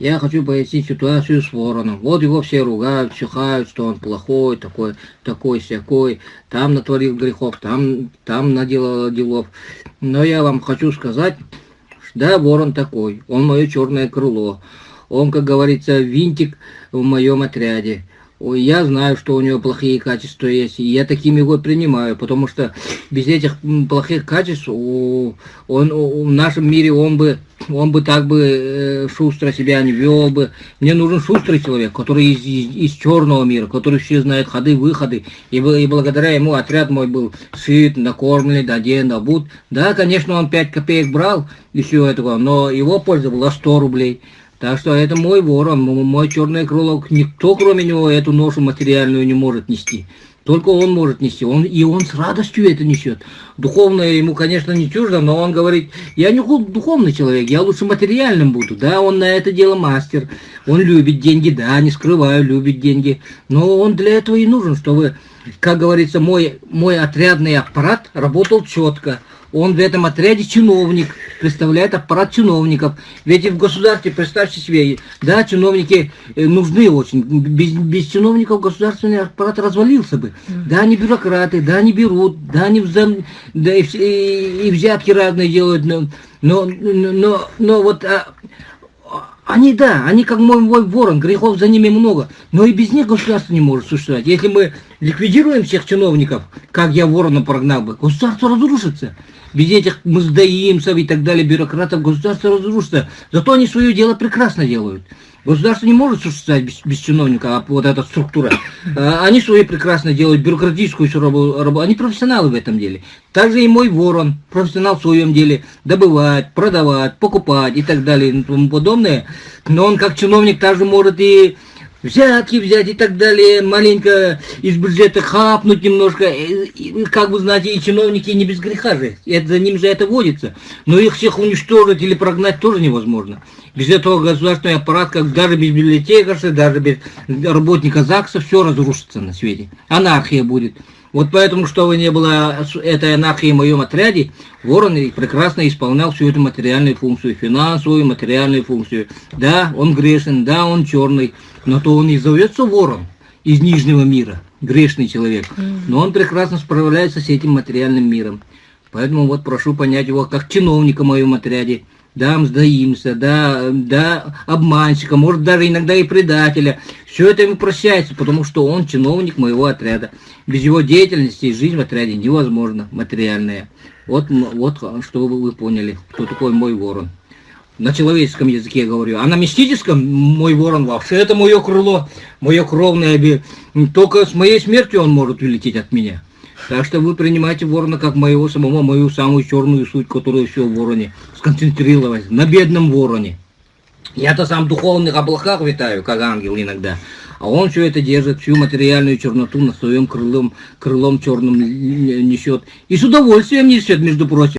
Я хочу пояснить ситуацию с вороном. Вот его все ругают, чихают, что он плохой, такой-сякой, там натворил грехов, там наделал делов. Но я вам хочу сказать, да, ворон такой, он мое черное крыло. Он, как говорится, винтик в моем отряде. Ой, я знаю, что у него плохие качества есть, и я таким его принимаю, потому что без этих плохих качеств в нашем мире он бы так бы шустро себя не вел бы. Мне нужен шустрый человек, который из черного мира, который все знает ходы, выходы, и благодаря ему отряд мой был сыт, накормлен, одет, обут. Да, конечно, он 5 копеек брал и всего этого, но его польза была 100 рублей. Так что это мой ворон, мой черное крыло. Никто, кроме него, эту ношу материальную не может нести. Только он может нести. Он с радостью это несет. Духовное ему, конечно, не чуждо, но он говорит, я не духовный человек, я лучше материальным буду. Да, он на это дело мастер. Он любит деньги, да, не скрываю, любит деньги. Но он для этого и нужен, чтобы, как говорится, мой отрядный аппарат работал четко. Он в этом отряде чиновник, представляет аппарат чиновников. Ведь и в государстве, представьте себе, да, чиновники нужны очень. Без чиновников государственный аппарат развалился бы. Да, они бюрократы, да, они берут, да, они и взятки разные делают. Но вот... Они как мой ворон, грехов за ними много, но и без них государство не может существовать. Если мы ликвидируем всех чиновников, как я ворона прогнал бы, государство разрушится. Без этих мздоимцев и так далее, бюрократов, государство разрушится. Зато они свое дело прекрасно делают. Государство не может существовать без чиновника, а вот эта структура. Они свое прекрасно делают, бюрократическую работу. Они профессионалы в этом деле. Также и мой ворон, профессионал в своем деле, добывать, продавать, покупать и так далее и тому подобное. Но он как чиновник также может и взятки взять и так далее, маленько из бюджета хапнуть немножко. И, как вы знаете, и чиновники не без греха же. За ним же это водится. Но их всех уничтожить или прогнать тоже невозможно. Без этого государственный аппарат, как даже без библиотекарства, даже без работника ЗАГСа, все разрушится на свете. Анархия будет. Вот поэтому, чтобы не было этой анархии в моем отряде, ворон прекрасно исполнял всю эту материальную функцию, финансовую, материальную функцию. Да, он грешен, да, он черный, но то он и зовется ворон из нижнего мира, грешный человек. Но он прекрасно справляется с этим материальным миром. Поэтому вот прошу понять его как чиновника в моем отряде. Да, мздоимся, да, обманщика, может даже иногда и предателя. Все это ему прощается, потому что он чиновник моего отряда. Без его деятельности жизнь в отряде невозможна, материальная. Вот, чтобы вы поняли, кто такой мой ворон. На человеческом языке говорю. А на мистическом мой ворон вообще это мое крыло, мое кровное. Только с моей смертью он может улететь от меня. Так что вы принимаете ворона как моего самого, мою самую черную суть, которую все в вороне сконцентрировалась, на бедном вороне. Я-то сам в духовных облаках витаю, как ангел иногда, а он все это держит, всю материальную черноту на своем крылом черном несет. И с удовольствием несет, между прочим.